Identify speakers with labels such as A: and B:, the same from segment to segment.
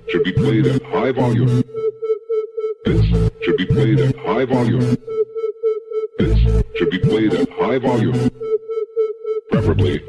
A: should be played at high volume. This should be played at high volume. This should be played at high volume. Preferably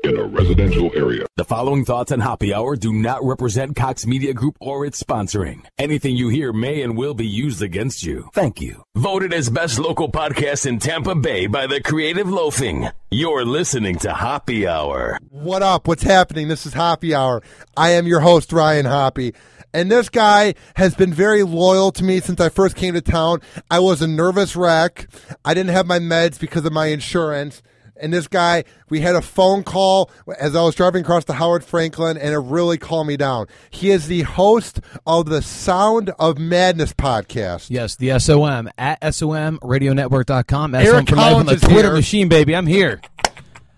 A: in a residential area.
B: The following thoughts on Hoppe Hour do not represent Cox Media Group or its sponsoring. Anything you hear may and will be used against you. Thank you. Voted as best local podcast in Tampa Bay by the Creative Loafing. You're listening to Hoppe Hour.
C: What up? What's happening? This is Hoppe Hour. I am your host, Ryan Hoppe. And this guy has been very loyal to me since I first came to town. I was a nervous wreck. I didn't have my meds because of my insurance. And this guy, we had a phone call as I was driving across the Howard Franklin, and it really calmed me down. He is the host of the Sound of Madness podcast.
D: Yes, the SOM, at SOMRadioNetwork.com.
C: Eric
D: SOM for life on the
C: Collins is
D: Twitter
C: here.
D: machine, baby. I'm here.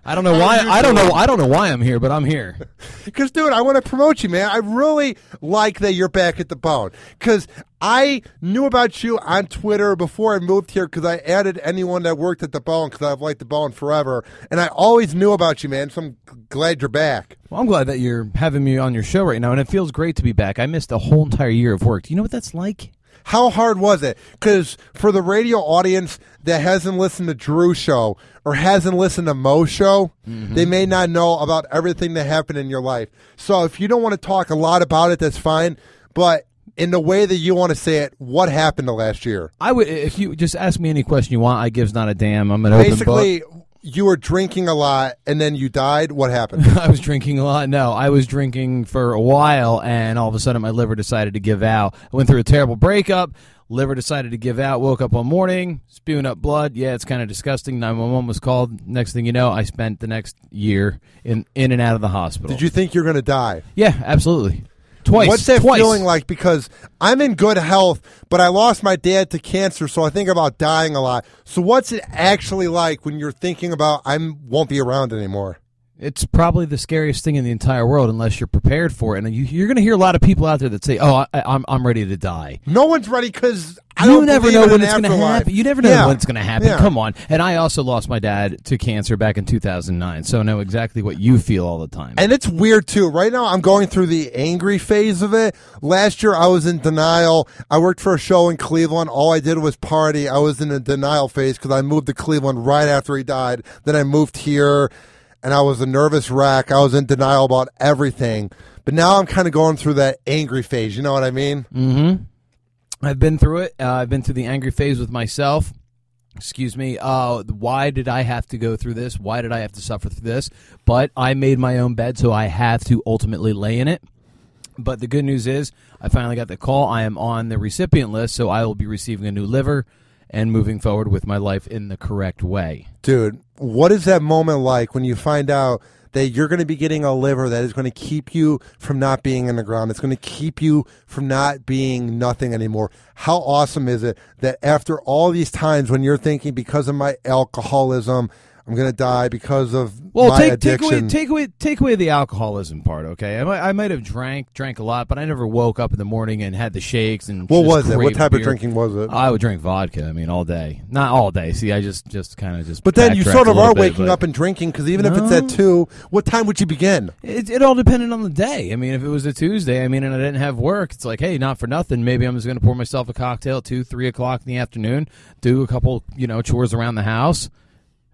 D: I don't know why. I don't know why I'm here, but I'm here.
C: Because, dude, I want to promote you, man. I really like that you're back at the Bone. Because I knew about you on Twitter before I moved here because I added anyone that worked at the Bone because I've liked the Bone forever. And I always knew about you, man, so I'm glad you're back.
D: Well, I'm glad that you're having me on your show right now, and it feels great to be back. I missed a whole entire year of work. Do you know what that's like?
C: How hard was it? Because for the radio audience that hasn't listened to Drew's show or hasn't listened to Mo's show, they may not know about everything that happened in your life. So if you don't want to talk a lot about it, that's fine. But in the way that you want to say it, what happened the last year?
D: I would, if you just ask me any question you want, I gives not a damn. I'm an open book.
C: Basically, you were drinking a lot and then you died. What happened?
D: I was drinking a lot. No, I was drinking for a while, and all of a sudden my liver decided to give out. I went through a terrible breakup. Liver decided to give out. Woke up one morning, spewing up blood. Yeah, it's kind of disgusting. 911 was called. Next thing you know, I spent the next year in and out of the hospital.
C: Did you think you were going to die?
D: Yeah, absolutely. Twice.
C: What's that
D: Twice.
C: feeling like? Because I'm in good health, but I lost my dad to cancer, so I think about dying a lot. So what's it actually like when you're thinking about I won't be around anymore?
D: It's probably the scariest thing in the entire world unless you're prepared for it. And you're going to hear a lot of people out there that say, oh, I'm ready to die.
C: No one's ready because
D: You never know when it's going to happen. You never know when it's going to happen.
C: Yeah.
D: Come on. And I also lost my dad to cancer back in 2009, so I know exactly what you feel all the time.
C: And it's weird, too. Right now, I'm going through the angry phase of it. Last year, I was in denial. I worked for a show in Cleveland. All I did was party. I was in a denial phase because I moved to Cleveland right after he died. Then I moved here, and I was a nervous wreck. I was in denial about everything. But now I'm kind of going through that angry phase. You know what I mean?
D: Mm-hmm. I've been through it. I've been through the angry phase with myself. Excuse me. Why did I have to go through this? Why did I have to suffer through this? But I made my own bed, so I have to ultimately lay in it. But the good news is I finally got the call. I am on the recipient list, so I will be receiving a new liver and moving forward with my life in the correct way.
C: Dude, what is that moment like when you find out that you're going to be getting a liver that is going to keep you from not being in the ground? It's going to keep you from not being nothing anymore. How awesome is it that after all these times when you're thinking because of my alcoholism, I'm going to die because of my addiction.
D: Take away the alcoholism part, okay? I might have drank a lot, but I never woke up in the morning and had the shakes and.
C: What was it? What
D: great
C: type
D: beer.
C: of drinking was it?
D: I would drink vodka. I mean, all day. Not all day. See, I just kind of just.
C: But then you
D: backtracked
C: sort of
D: a little
C: are
D: bit,
C: waking
D: but-
C: up and drinking because even if it's at 2, what time would you begin?
D: It all depended on the day. I mean, if it was a Tuesday, and I didn't have work, it's like, hey, not for nothing. Maybe I'm just going to pour myself a cocktail at 2, 3 o'clock in the afternoon, do a couple, chores around the house,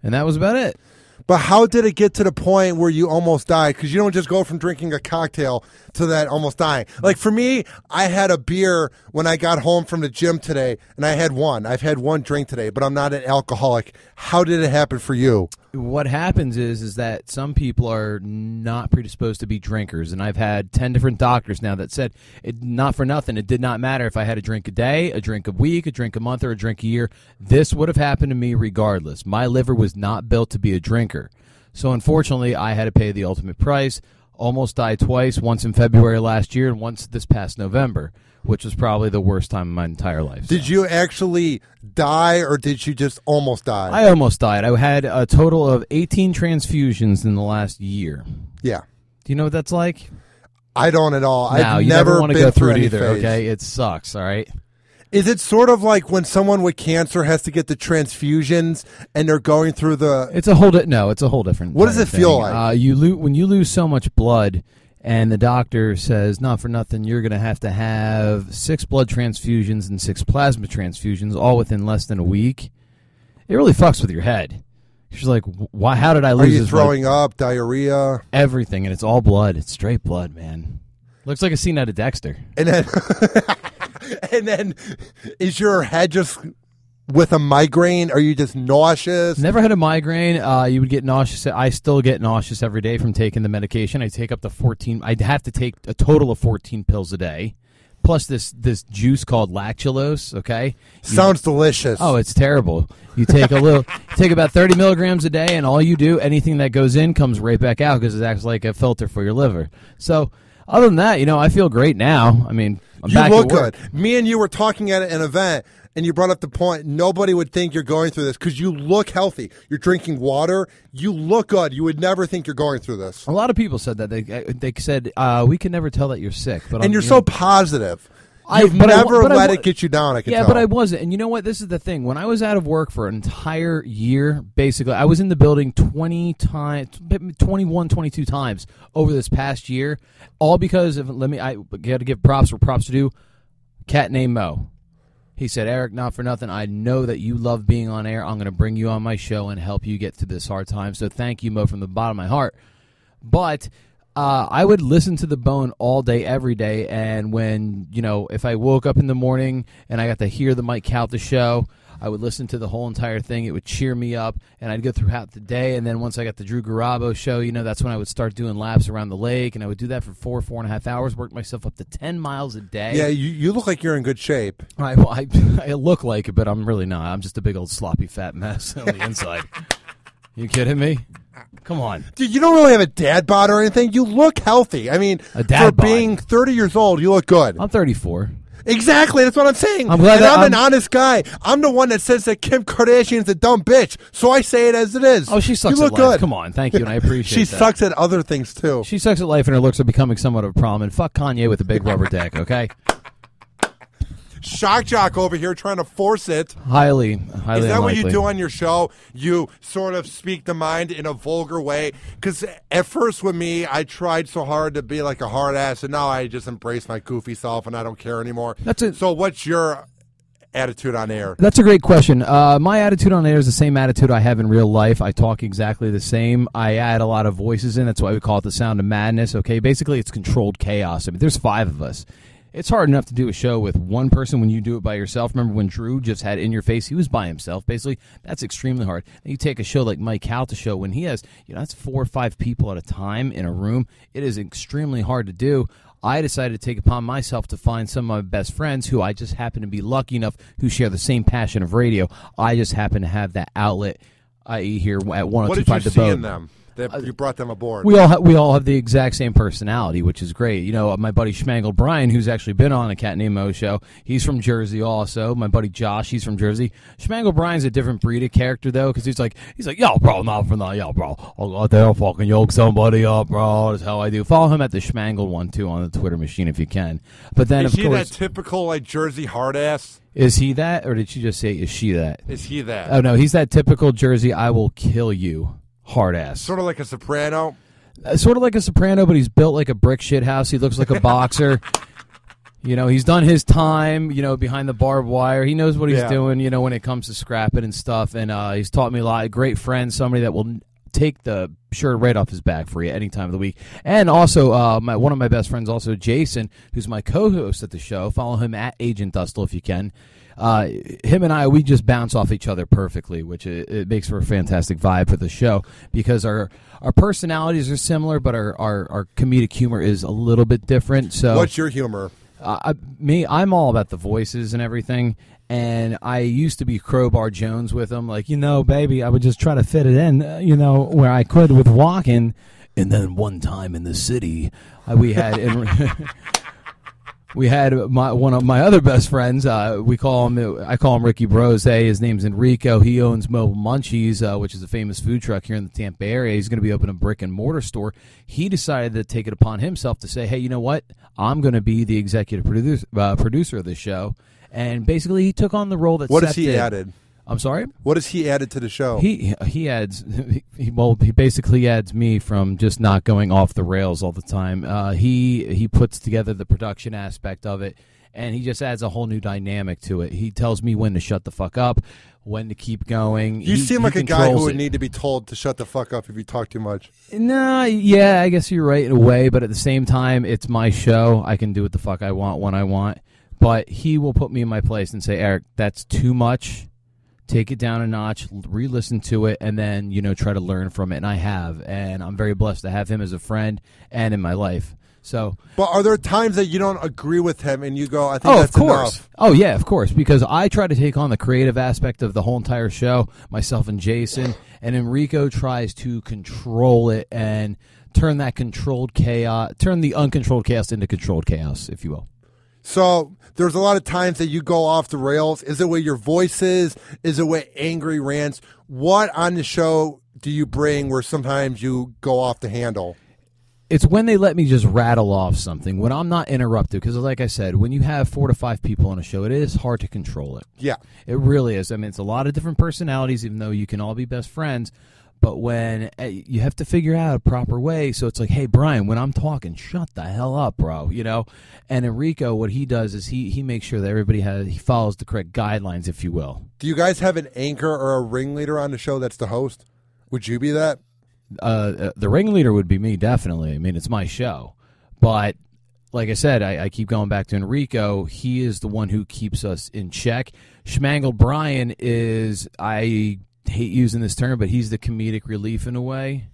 D: and that was about it.
C: But how did it get to the point where you almost died? Because you don't just go from drinking a cocktail to that almost dying. Like for me, I had a beer when I got home from the gym today, and I had one. I've had one drink today, but I'm not an alcoholic. How did it happen for you?
D: What happens is that some people are not predisposed to be drinkers, and I've had 10 different doctors now that said, not for nothing, it did not matter if I had a drink a day, a drink a week, a drink a month, or a drink a year. This would have happened to me regardless. My liver was not built to be a drinker. So unfortunately, I had to pay the ultimate price. Almost died twice, once in February last year and once this past November, which was probably the worst time of my entire life.
C: Did you actually die, or did you just almost die?
D: I almost died. I had a total of 18 transfusions in the last year.
C: Yeah.
D: Do you know what that's like?
C: I don't at all.
D: No,
C: I've
D: you
C: never
D: want to
C: been
D: go through it
C: any
D: either,
C: phase.
D: okay? It sucks, all right?
C: Is it sort of like when someone with cancer has to get the transfusions and they're going through the...
D: It's a whole it's a whole different
C: What does it feel
D: thing.
C: like?
D: When you lose so much blood And the doctor says, not for nothing, you're going to have 6 blood transfusions and 6 plasma transfusions, all within less than a week. It really fucks with your head. She's like, why? How did I lose
C: Are you
D: this
C: throwing up, diarrhea?
D: Everything, and it's all blood. It's straight blood, man. Looks like a scene out of Dexter.
C: And then, and then is your head just with a migraine? Are you just nauseous?
D: Never had a migraine. You would get nauseous. I still get nauseous every day from taking the medication. I take up to 14. I'd have to take a total of 14 pills a day, plus this juice called lactulose. Okay,
C: Sounds delicious.
D: Oh, it's terrible. You take take about 30 milligrams a day, and all you do, anything that goes in comes right back out because it acts like a filter for your liver. So, other than that, I feel great now. I mean, I'm back
C: look
D: at work.
C: good. Me and you were talking at an event, and you brought up the point, nobody would think you're going through this because you look healthy. You're drinking water. You look good. You would never think you're going through this.
D: A lot of people said that. They said, we can never tell that you're sick.
C: And you're so positive. You've never let it get you down, I can tell.
D: Yeah, but I wasn't. And you know what? This is the thing. When I was out of work for an entire year, basically, I was in the building 21, 22 times over this past year, all because of, I got to give props where props to do, cat named Mo. He said, Eric, not for nothing, I know that you love being on air. I'm going to bring you on my show and help you get through this hard time. So thank you, Mo, from the bottom of my heart. But I would listen to The Bone all day, every day, and when, if I woke up in the morning and I got to hear the Mike Calta show, I would listen to the whole entire thing. It would cheer me up, and I'd go throughout the day, and then once I got the Drew Garabo show, that's when I would start doing laps around the lake, and I would do that for 4.5 hours, work myself up to 10 miles a day.
C: Yeah, you look like you're in good shape.
D: I look like it, but I'm really not. I'm just a big old sloppy fat mess on the inside. You kidding me? Come on.
C: Dude, you don't really have a dad bod or anything. You look healthy. I mean, for being 30 years old, you look good.
D: I'm 34.
C: Exactly. That's what I'm saying.
D: I'm glad
C: I'm an honest guy. I'm the one that says that Kim Kardashian's a dumb bitch, so I say it as it is.
D: Oh, she sucks
C: you look
D: at life.
C: Good.
D: Come on. Thank you, and I appreciate
C: she
D: that.
C: sucks at other things, too.
D: She sucks at life, and her looks are becoming somewhat of a problem. And fuck Kanye with a big rubber dick, okay?
C: Shock jock over here trying to force it.
D: Highly
C: Is that
D: unlikely.
C: what you do on your show? You sort of speak the mind in a vulgar way? Because at first with me, I tried so hard to be like a hard ass, and now I just embrace my goofy self, and I don't care anymore. So what's your attitude on air?
D: That's a great question. My attitude on air is the same attitude I have in real life. I talk exactly the same. I add a lot of voices in. That's why we call it the sound of madness, okay? Basically, it's controlled chaos. I mean, there's 5 of us. It's hard enough to do a show with one person when you do it by yourself. Remember when Drew just had In Your Face? He was by himself, basically. That's extremely hard. And you take a show like Mike Calta show when he has, that's 4 or 5 people at a time in a room. It is extremely hard to do. I decided to take upon myself to find some of my best friends who I just happen to be lucky enough who share the same passion of radio. I just happen to have that outlet, i.e. here at 1025 The Bone.
C: What did you see in them? You brought them aboard.
D: We all have the exact same personality, which is great. My buddy Schmangle Brian, who's actually been on a Cat Named Mo show, he's from Jersey also. My buddy Josh, he's from Jersey. Schmangle Brian's a different breed of character, though, because he's like, yo, bro, not for that, yo, bro. I'll go out there and fucking yoke somebody up, bro. That's how I do. Follow him at the Schmangle one, too, on the Twitter machine if you can. But then,
C: is
D: of
C: he
D: course,
C: that typical, Jersey hard ass?
D: Is he that, or did she just say, is she that?
C: Is he that?
D: Oh, no, he's that typical Jersey, I will kill you. Hard ass.
C: Sort of like a soprano?
D: Sort of like a soprano, but he's built like a brick shit house. He looks like a boxer. He's done his time, behind the barbed wire. He knows what he's doing, when it comes to scrapping and stuff. And he's taught me a lot. A great friend, somebody that will take the shirt right off his back for you any time of the week. And also, one of my best friends, also Jason, who's my co-host at the show. Follow him at Agent Dustle if you can. Him and I, we just bounce off each other perfectly, which it makes for a fantastic vibe for the show because our personalities are similar, but our comedic humor is a little bit different. So,
C: what's your humor?
D: I'm all about the voices and everything. And I used to be Crowbar Jones with him, like, baby, I would just try to fit it in, where I could with walking. And then one time in the city, we had one of my other best friends. I call him Ricky Brose. His name's Enrico. He owns Mobile Munchies, which is a famous food truck here in the Tampa area. He's going to be opening a brick and mortar store. He decided to take it upon himself to say, hey, you know what? I'm going to be the executive producer of the show. And basically, he took on the role that
C: What
D: Seth
C: has he
D: did.
C: added?
D: I'm sorry?
C: What has he added to the show?
D: He adds he basically adds me from just not going off the rails all the time. He puts together the production aspect of it, and he just adds a whole new dynamic to it. He tells me when to shut the fuck up, when to keep going.
C: You seem like a guy who would need to be told to shut the fuck up if you talk too much.
D: Nah, yeah, I guess you're right in a way, but at the same time, it's my show. I can do what the fuck I want when I want. But he will put me in my place and say, Eric, that's too much. Take it down a notch, re-listen to it, and then, try to learn from it. And I have, and I'm very blessed to have him as a friend and in my life. So,
C: but are there times that you don't agree with him and you go, I think that's enough?
D: Oh, yeah, of course, because I try to take on the creative aspect of the whole entire show, myself and Jason, and Enrico tries to control it and turn the uncontrolled chaos into controlled chaos, if you will.
C: So there's a lot of times that you go off the rails. Is it with your voices? Is it with angry rants? What on the show do you bring where sometimes you go off the handle?
D: It's when they let me just rattle off something, when I'm not interrupted. Because like I said, when you have 4 to 5 people on a show, it is hard to control it.
C: Yeah.
D: It really is. I mean, it's a lot of different personalities, even though you can all be best friends. But when you have to figure out a proper way, so it's like, hey, Brian, when I'm talking, shut the hell up, bro, And Enrico, what he does is he makes sure that he follows the correct guidelines, if you will.
C: Do you guys have an anchor or a ringleader on the show that's the host? Would you be that?
D: The ringleader would be me, definitely. I mean, it's my show. But like I said, I keep going back to Enrico. He is the one who keeps us in check. Schmangled Brian is, I hate using this term, but he's the comedic relief in a way.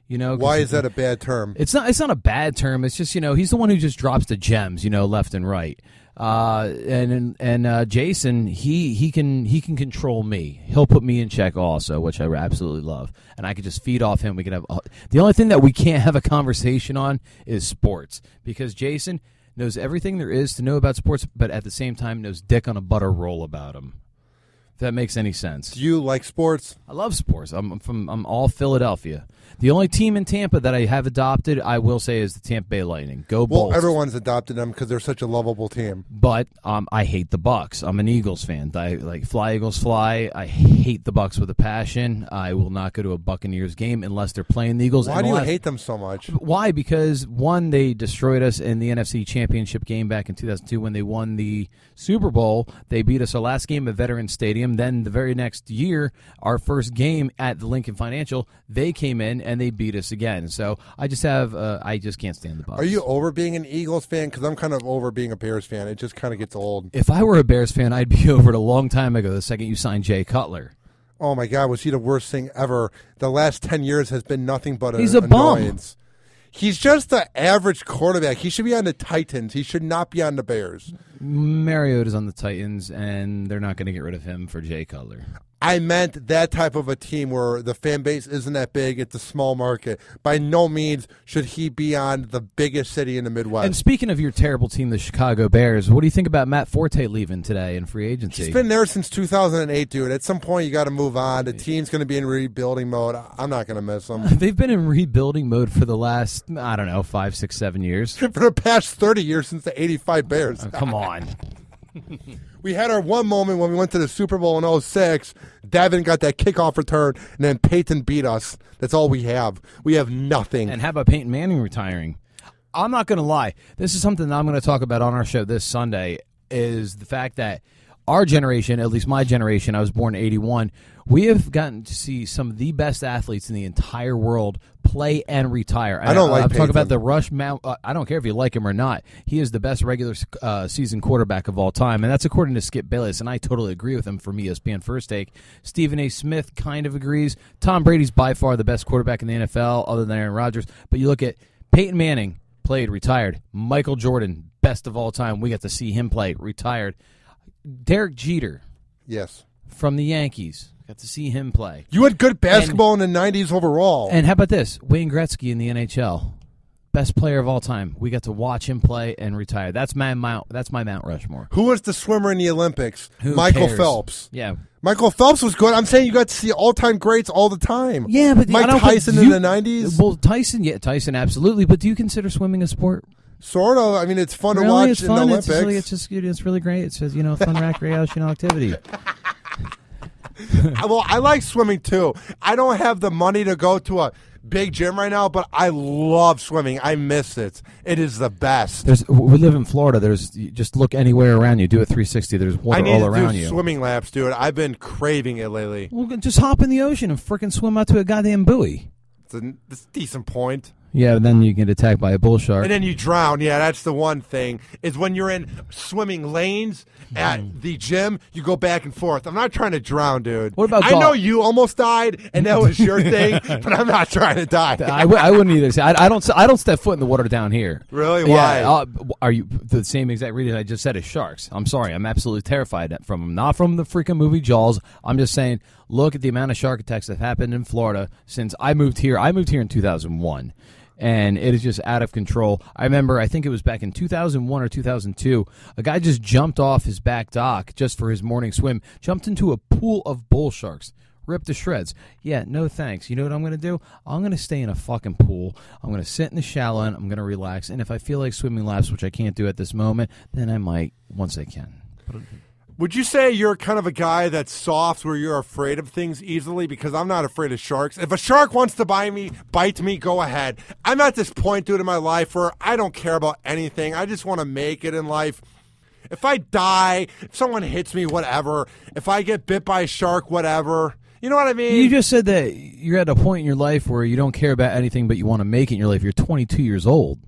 C: Why is that a bad term?
D: It's not a bad term. It's just, he's the one who just drops the gems, left and right. And Jason, he can control me. He'll put me in check also, which I absolutely love. And I could just feed off him. We could have the only thing that we can't have a conversation on is sports, because Jason knows everything there is to know about sports, but at the same time knows dick on a butter roll about them. If that makes any sense.
C: Do you like sports?
D: I love sports. I'm all Philadelphia. The only team in Tampa that I have adopted, I will say, is the Tampa Bay Lightning. Go Bolts.
C: Well, everyone's adopted them because they're such a lovable team.
D: But I hate the Bucks. I'm an Eagles fan. I like fly Eagles fly. I hate the Bucks with a passion. I will not go to a Buccaneers game unless they're playing the Eagles.
C: Why do you hate them so much?
D: Why? Because one, they destroyed us in the NFC Championship game back in 2002 when they won the Super Bowl. They beat us our last game at Veterans Stadium. Then the very next year, our first game at the Lincoln Financial, they came in and they beat us again. So I just can't stand the Bucs.
C: Are you over being an Eagles fan? Because I'm kind of over being a Bears fan. It just kind of gets old.
D: If I were a Bears fan, I'd be over it a long time ago, the second you signed Jay Cutler.
C: Oh, my God. Was he the worst thing ever? The last 10 years has been nothing but
D: He's a
C: annoyance.
D: bum.
C: He's just the average quarterback. He should be on the Titans. He should not be on the Bears.
D: Mariota's on the Titans, and they're not going to get rid of him for Jay Cutler.
C: I meant that type of a team where the fan base isn't that big. It's a small market. By no means should he be on the biggest city in the Midwest.
D: And speaking of your terrible team, the Chicago Bears, what do you think about Matt Forte leaving today in free agency?
C: He's been there since 2008, dude. At some point, you got to move on. The team's going to be in rebuilding mode. I'm not going to miss them.
D: They've been in rebuilding mode for the last, 5, 6, 7 years.
C: For the past 30 years since the 85 Bears.
D: Oh, come on.
C: We had our one moment when we went to the Super Bowl in 2006. Devin got that kickoff return, and then Peyton beat us. That's all we have. We have nothing.
D: And how about Peyton Manning retiring? I'm not going to lie. This is something that I'm going to talk about on our show this Sunday, is the fact that our generation, at least my generation, I was born in 81, we have gotten to see some of the best athletes in the entire world play and retire.
C: I don't like
D: I'm
C: Peyton.
D: talking about the Rush Mount. I don't care if you like him or not. He is the best regular season quarterback of all time, and that's according to Skip Bayless, and I totally agree with him from ESPN First Take. Stephen A. Smith kind of agrees. Tom Brady's by far the best quarterback in the NFL, other than Aaron Rodgers. But you look at Peyton Manning, played, retired. Michael Jordan, best of all time. We got to see him play, retired. Derek Jeter.
C: Yes.
D: From the Yankees. Got to see him play.
C: You had good basketball in the 90s overall.
D: And how about this? Wayne Gretzky in the NHL. Best player of all time. We got to watch him play and retire. That's my Mount Rushmore.
C: Who was the swimmer in the Olympics?
D: Who
C: Michael
D: cares?
C: Phelps.
D: Yeah.
C: Michael Phelps was good. I'm saying you got to see all-time greats all the time.
D: Yeah, but
C: Mike Tyson in the 90s?
D: Well, Tyson, absolutely. But do you consider swimming a sport?
C: Sort of. I mean, it's fun
D: really,
C: to watch
D: it's
C: in
D: fun.
C: the Olympics.
D: It's really great. It's fun recreational activity.
C: I like swimming too. I don't have the money to go to a big gym right now, but I love swimming. I miss it. It is the best.
D: We live in Florida. You just look anywhere around you. Do a 360. There's water all around
C: I need to do
D: you.
C: swimming laps, dude. I've been craving it lately.
D: Well, just hop in the ocean and frickin' swim out to a goddamn buoy.
C: It's a decent point.
D: Yeah, but then you get attacked by a bull shark.
C: And then you drown. Yeah, that's the one thing. Is when you're in swimming lanes at the gym, you go back and forth. I'm not trying to drown, dude.
D: What about
C: I know you almost died, and that was your thing, but I'm not trying to die.
D: I wouldn't either. Say I don't step foot in the water down here.
C: Really? Why?
D: Yeah, are you the same exact reason I just said as sharks? I'm sorry. I'm absolutely terrified from them. Not from the freaking movie Jaws. I'm just saying, look at the amount of shark attacks that have happened in Florida since I moved here. I moved here in 2001. And it is just out of control. I remember, I think it was back in 2001 or 2002, a guy just jumped off his back dock just for his morning swim, jumped into a pool of bull sharks, ripped to shreds. Yeah, no thanks. You know what I'm going to do? I'm going to stay in a fucking pool. I'm going to sit in the shallow end. I'm going to relax. And if I feel like swimming laps, which I can't do at this moment, then I might once I can.
C: Would you say you're kind of a guy that's soft where you're afraid of things easily? Because I'm not afraid of sharks. If a shark wants to bite me, go ahead. I'm at this point, dude, in my life where I don't care about anything. I just want to make it in life. If I die, if someone hits me, whatever. If I get bit by a shark, whatever. You know what I mean?
D: You just said that you're at a point in your life where you don't care about anything but you want to make it in your life. You're 22 years old.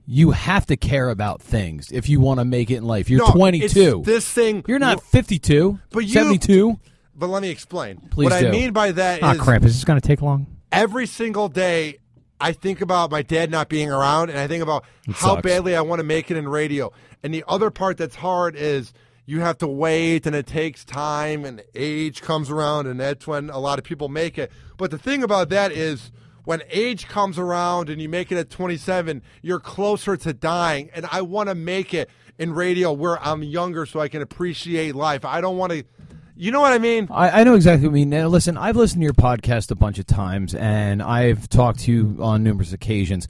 D: You have to care about things if you want to make it in life. You're 22.
C: It's this thing.
D: You're not 52,
C: but
D: 72.
C: But let me explain.
D: Please
C: what
D: do.
C: I mean by that is...
D: crap. Is this going to take long?
C: Every single day, I think about my dad not being around, and I think about how badly I want to make it in radio. And the other part that's hard is you have to wait, and it takes time, and age comes around, and that's when a lot of people make it. But the thing about that is... when age comes around and you make it at 27, you're closer to dying. And I want to make it in radio where I'm younger so I can appreciate life. I don't want to, you know what I mean?
D: I know exactly what you mean. Now, listen, I've listened to your podcast a bunch of times, and I've talked to you on numerous occasions.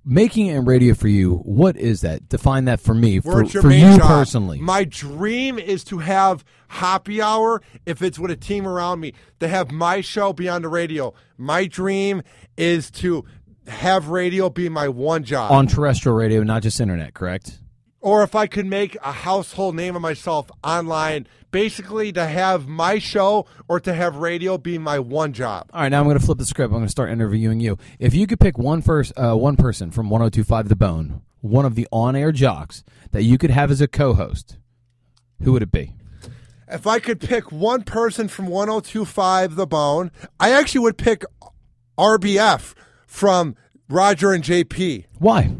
D: Making it in radio for you, what is that? Define that for me, for you
C: job.
D: Personally.
C: My dream is to have Hoppe Hour, if it's with a team around me, to have my show be on the radio. My dream is to have radio be my one job.
D: On terrestrial radio, not just internet, correct?
C: Or if I could make a household name of myself online, basically to have my show or to have radio be my one job.
D: All right, now I'm going to flip the script. I'm going to start interviewing you. If you could pick one person from 102.5 The Bone, one of the on-air jocks that you could have as a co-host, who would it be?
C: If I could pick one person from 102.5 The Bone, I actually would pick RBF from Roger and JP.
D: Why?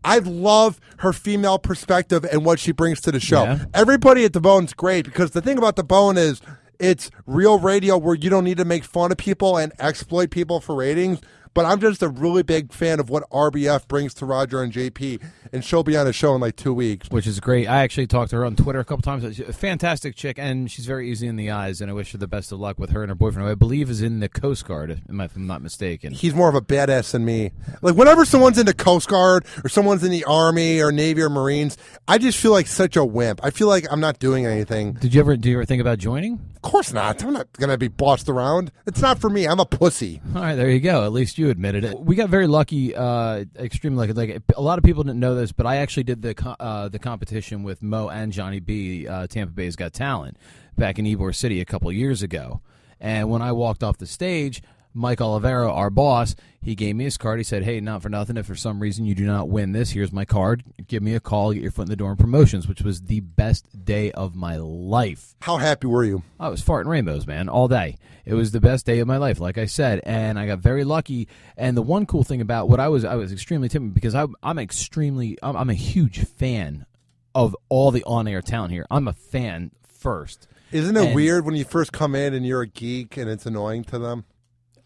C: I love her female perspective and what she brings to the show.
D: Yeah.
C: Everybody at The Bone's great because the thing about The Bone is it's real radio where you don't need to make fun of people and exploit people for ratings. But I'm just a really big fan of what RBF brings to Roger and JP, and she'll be on a show in like 2 weeks.
D: Which is great. I actually talked to her on Twitter a couple times. She's a fantastic chick, and she's very easy in the eyes, and I wish her the best of luck with her and her boyfriend, who I believe is in the Coast Guard, if I'm not mistaken.
C: He's more of a badass than me. Like, whenever someone's in the Coast Guard or someone's in the Army or Navy or Marines, I just feel like such a wimp. I feel like I'm not doing anything.
D: Do you ever think about joining?
C: Of course not. I'm not going to be bossed around. It's not for me. I'm a pussy.
D: All right, there you go. At least you admitted it. We got very lucky, extremely lucky. Like, a lot of people didn't know this, but I actually did the competition with Mo and Johnny B, Tampa Bay's Got Talent, back in Ybor City a couple years ago. And when I walked off the stage, Mike Olivero, our boss, he gave me his card. He said, hey, not for nothing, if for some reason you do not win this, here's my card. Give me a call, get your foot in the door in promotions, which was the best day of my life.
C: How happy were you?
D: I was farting rainbows, man, all day. It was the best day of my life, like I said, and I got very lucky. And the one cool thing about what I was extremely timid because I'm a huge fan of all the on-air talent here. I'm a fan first.
C: Isn't it weird when you first come in and you're a geek and it's annoying to them?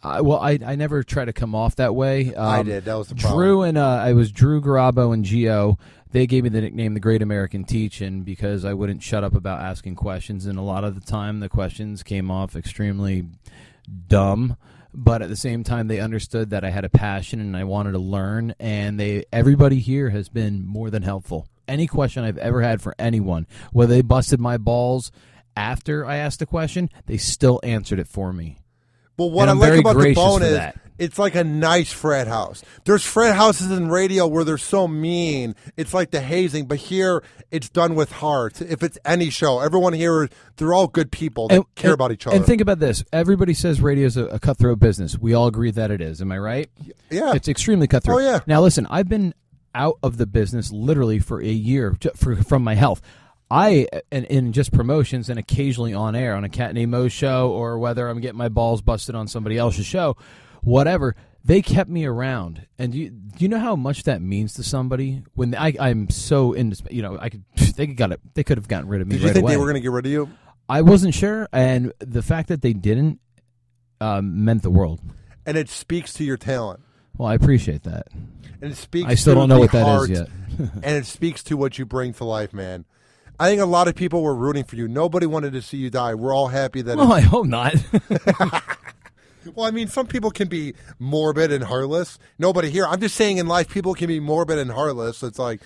D: Well, I never try to come off that way.
C: I did. That was the problem.
D: Drew and I was Drew Garabo and Gio. They gave me the nickname the Great American Teach-In because I wouldn't shut up about asking questions, and a lot of the time the questions came off extremely dumb. But at the same time, they understood that I had a passion and I wanted to learn, and everybody here has been more than helpful. Any question I've ever had for anyone, whether they busted my balls after I asked the question, they still answered it for me.
C: Well, what
D: And
C: I
D: I'm
C: like
D: very
C: about the
D: gracious
C: Bone
D: for
C: is
D: that.
C: it's like a nice frat house. There's frat houses in radio where they're so mean. It's like the hazing, but here it's done with heart. If it's any show, everyone here, they're all good people that care about each other.
D: And think about this. Everybody says radio is a cutthroat business. We all agree that it is. Am I right?
C: Yeah.
D: It's extremely cutthroat.
C: Oh, yeah.
D: Now, listen, I've been out of the business literally for a year from my health. In just promotions and occasionally on air on a Cat Named Mo show, or whether I'm getting my balls busted on somebody else's show, whatever, they kept me around. And do you know how much that means to somebody when I'm so they could have gotten rid of me.
C: Did you
D: right
C: think
D: away.
C: they were going to get rid of you?
D: I wasn't sure, and the fact that they didn't meant the world.
C: And it speaks to your talent.
D: Well, I appreciate that.
C: And it speaks
D: I still
C: to
D: don't know
C: the
D: what that
C: heart,
D: is yet.
C: and it speaks to what you bring to life, man. I think a lot of people were rooting for you. Nobody wanted to see you die. We're all happy that.
D: Well, I hope not.
C: Well, I mean, some people can be morbid and heartless. Nobody here. I'm just saying, in life, people can be morbid and heartless. It's like,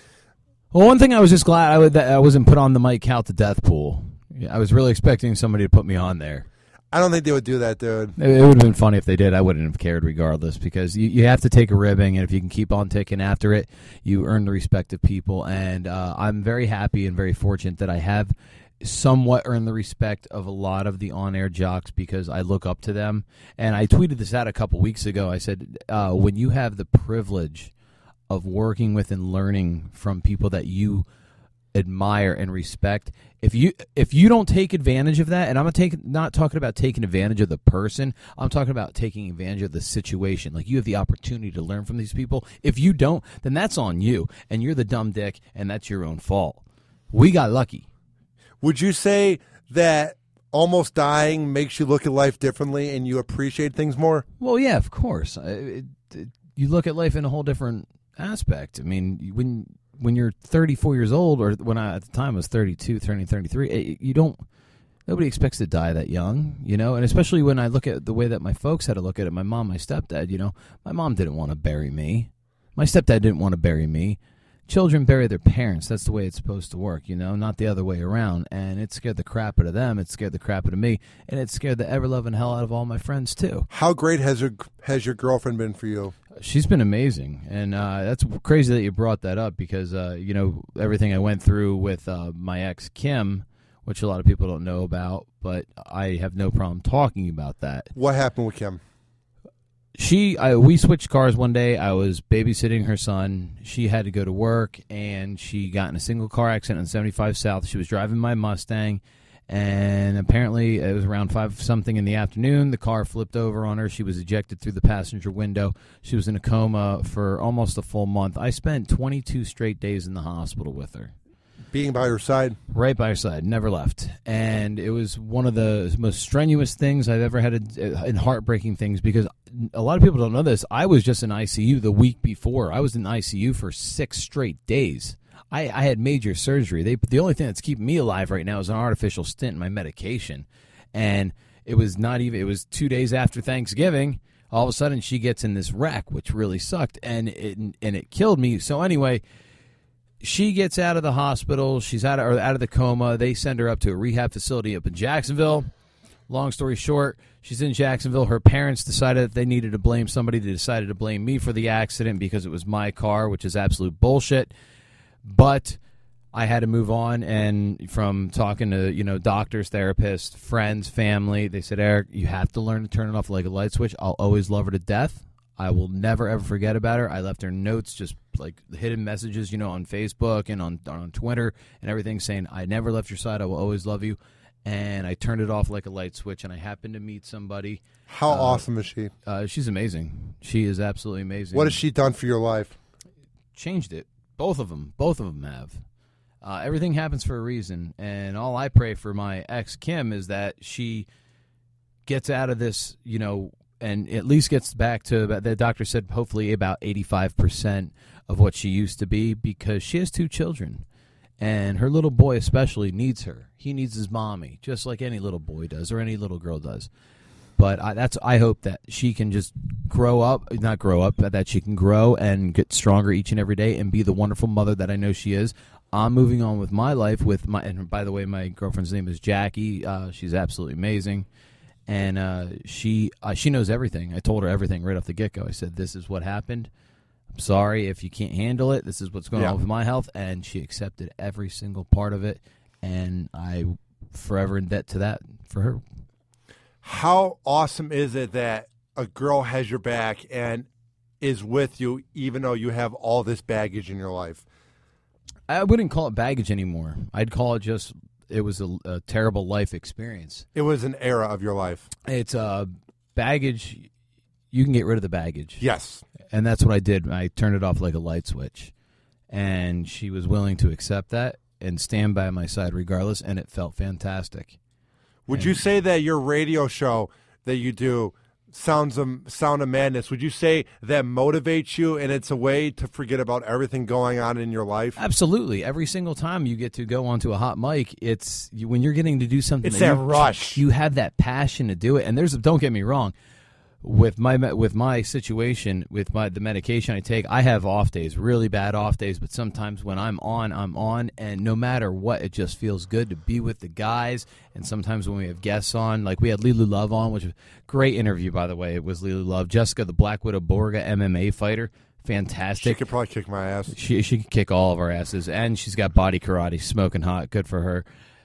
D: Well, one thing I was just glad that I wasn't put on the Mike Count to Death pool. I was really expecting somebody to put me on there.
C: I don't think they would do that, dude.
D: It would have been funny if they did. I wouldn't have cared regardless, because you have to take a ribbing, and if you can keep on ticking after it, you earn the respect of people. And I'm very happy and very fortunate that I have somewhat earned the respect of a lot of the on-air jocks, because I look up to them. And I tweeted this out a couple weeks ago. I said, when you have the privilege of working with and learning from people that you admire and respect, if you don't take advantage of that, and I'm not talking about taking advantage of the person, I'm talking about taking advantage of the situation. Like, you have the opportunity to learn from these people. If you don't, then that's on you, and you're the dumb dick, and that's your own fault. We got lucky.
C: Would you say that almost dying makes you look at life differently and you appreciate things more?
D: Well, yeah, of course. You look at life in a whole different aspect. I mean, when you're 34 years old, or when I at the time was 32, turning 33, nobody expects to die that young, and especially when I look at the way that my folks had to look at it, my mom, my stepdad, my mom didn't want to bury me. My stepdad didn't want to bury me. Children bury their parents. That's the way it's supposed to work, not the other way around. And it scared the crap out of them. It scared the crap out of me. And it scared the ever-loving hell out of all my friends, too.
C: How great has your girlfriend been for you?
D: She's been amazing. And that's crazy that you brought that up, because, everything I went through with my ex, Kim, which a lot of people don't know about, but I have no problem talking about that.
C: What happened with Kim?
D: We switched cars one day. I was babysitting her son. She had to go to work, and she got in a single car accident on 75 South. She was driving my Mustang, and apparently it was around 5-something in the afternoon. The car flipped over on her. She was ejected through the passenger window. She was in a coma for almost a full month. I spent 22 straight days in the hospital with her.
C: Being by her side?
D: Right by her side, never left. And it was one of the most strenuous things I've ever had, and heartbreaking things, because a lot of people don't know this. I was just in ICU the week before. I was in ICU for 6 straight days. I had major surgery. The only thing that's keeping me alive right now is an artificial stent in my medication. And it was 2 days after Thanksgiving. All of a sudden, she gets in this wreck, which really sucked, and it killed me. So anyway, she gets out of the hospital. She's out of the coma. They send her up to a rehab facility up in Jacksonville. Long story short, she's in Jacksonville. Her parents decided that they needed to blame somebody. They decided to blame me for the accident because it was my car, which is absolute bullshit. But I had to move on, and from talking to doctors, therapists, friends, family, they said, Eric, you have to learn to turn it off like a light switch. I'll always love her to death. I will never, ever forget about her. I left her notes, just like hidden messages, on Facebook and on Twitter and everything, saying, I never left your side. I will always love you. And I turned it off like a light switch, and I happened to meet somebody.
C: How awesome is she?
D: She's amazing. She is absolutely amazing.
C: What has she done for your life?
D: Changed it. Both of them have. Everything happens for a reason, and all I pray for my ex, Kim, is that she gets out of this, and at least gets back to, the doctor said, hopefully about 85% of what she used to be, because she has 2 children. And her little boy especially needs her. He needs his mommy, just like any little boy does or any little girl does. But I hope that she can just that she can grow and get stronger each and every day and be the wonderful mother that I know she is. I'm moving on with my life with my. And by the way, my girlfriend's name is Jackie. She's absolutely amazing, and she knows everything. I told her everything right off the get go. I said, "This is what happened. I'm sorry if you can't handle it. This is what's going on with my health," and she accepted every single part of it, and I forever in debt to that for her.
C: How awesome is it that a girl has your back and is with you even though you have all this baggage in your life?
D: I wouldn't call it baggage anymore. I'd call it just it was a terrible life experience.
C: It was an era of your life.
D: It's baggage. You can get rid of the baggage.
C: Yes.
D: And that's what I did. I turned it off like a light switch. And she was willing to accept that and stand by my side regardless, and it felt fantastic.
C: Would you say that your radio show that you do, Sound of Madness, would you say that motivates you and it's a way to forget about everything going on in your life?
D: Absolutely. Every single time you get to go onto a hot mic, it's when you're getting to do something.
C: It's that rush.
D: You have that passion to do it. And don't get me wrong, with my situation, with the medication I take, I have off days, really bad off days, but sometimes when I'm on, and no matter what, it just feels good to be with the guys. And sometimes when we have guests on, like we had Lulu Love on, which was a great interview, by the way. It was Lulu Love. Jessica, the Black Widow Borga MMA fighter, fantastic.
C: She could probably kick my ass.
D: She could kick all of our asses, and she's got body karate, smoking hot, good for her.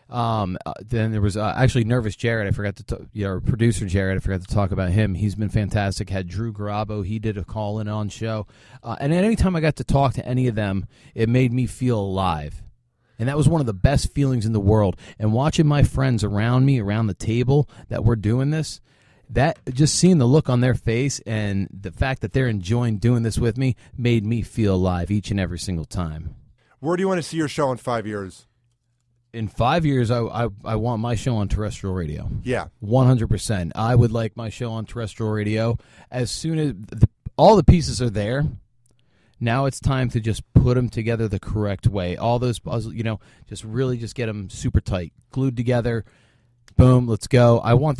D: Then there was actually Nervous Jared. I forgot to our producer Jared. I forgot to talk about him. He's been fantastic. Had Drew Garabo. He did a call-in on show. And any time I got to talk to any of them, it made me feel alive. And that was one of the best feelings in the world. And watching my friends around me, around the table that we're doing this, that just seeing the look on their face and the fact that they're enjoying doing this with me made me feel alive each and every single time.
C: Where do you want to see your show in 5 years?
D: In 5 years, I want my show on terrestrial radio.
C: Yeah.
D: 100%. I would like my show on terrestrial radio. As soon as all the pieces are there, now it's time to just put them together the correct way. All those puzzles, just really just get them super tight, glued together. Boom, let's go. I want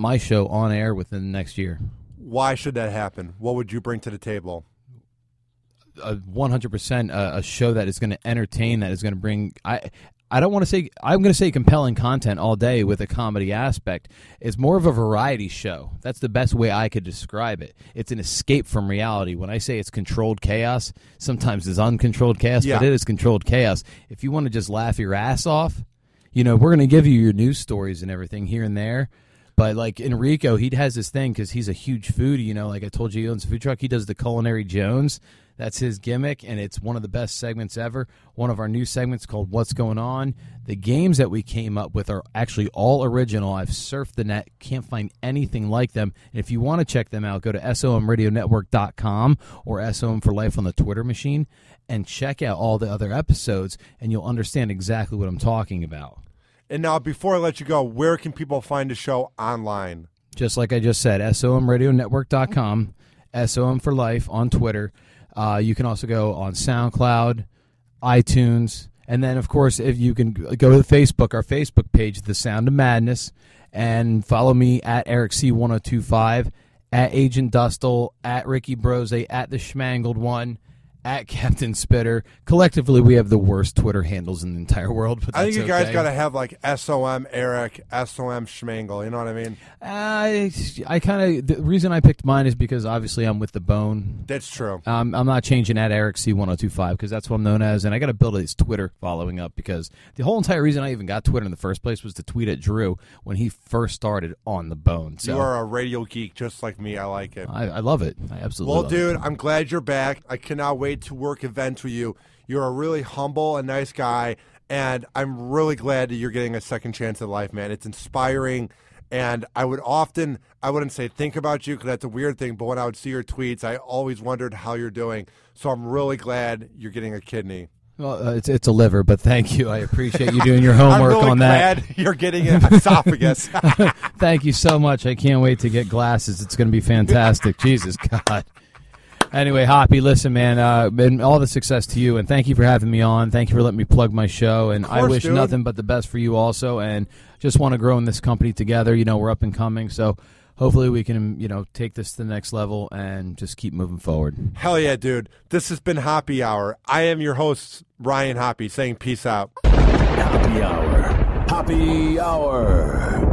D: my show on air within the next year.
C: Why should that happen? What would you bring to the table?
D: 100% a show that is going to entertain, that is going to bring... I don't want to say, I'm going to say compelling content all day with a comedy aspect. It's more of a variety show. That's the best way I could describe it. It's an escape from reality. When I say it's controlled chaos, sometimes it's uncontrolled chaos, but it is controlled chaos. If you want to just laugh your ass off, we're going to give you your news stories and everything here and there. But like Enrico, he has this thing because he's a huge foodie, like I told you, he owns a food truck. He does the Culinary Jones. That's his gimmick, and it's one of the best segments ever. One of our new segments called What's Going On. The games that we came up with are actually all original. I've surfed the net, can't find anything like them. And if you want to check them out, go to somradionetwork.com or SOM for Life on the Twitter machine and check out all the other episodes, and you'll understand exactly what I'm talking about.
C: And now, before I let you go, where can people find the show online?
D: Just like I just said, somradionetwork.com, SOM for Life on Twitter. You can also go on SoundCloud, iTunes, and then, of course, if you can go to the Facebook, our Facebook page, The Sound of Madness, and follow me at EricC1025, at Agent Dustle, at Ricky Brose, at The Schmangled One, at Captain Spitter. Collectively, we have the worst Twitter handles in the entire world. But
C: I think you guys got to have like SOM Eric, SOM Schmangle. You know what I mean?
D: I kind of, the reason I picked mine is because obviously I'm with the Bone.
C: That's true.
D: I'm not changing at Eric C1025 because that's what I'm known as, and I got to build his Twitter following up because the whole entire reason I even got Twitter in the first place was to tweet at Drew when he first started on the Bone. So
C: you are a radio geek just like me. I like it.
D: I love it. I absolutely
C: love
D: it.
C: Well, dude, I'm glad you're back. I cannot wait to work events with you. You're a really humble and nice guy, and I'm really glad that you're getting a second chance at life, man. It's inspiring, and I wouldn't say think about you because that's a weird thing, but when I would see your tweets, I always wondered how you're doing. So I'm really glad you're getting a kidney.
D: Well, it's a liver, but thank you. I appreciate you doing your homework
C: on that. I'm really glad you're getting an esophagus.
D: Thank you so much. I can't wait to get glasses. It's going to be fantastic. Jesus, God. Anyway, Hoppy, listen, man, and all the success to you, and thank you for having me on. Thank you for letting me plug my show, and I wish nothing but the best for you also, and just want to grow in this company together. We're up and coming, so hopefully we can, take this to the next level and just keep moving forward.
C: Hell yeah, dude. This has been Hoppe Hour. I am your host, Ryan Hoppe, saying peace out.
B: Hoppe Hour. Hoppe Hour.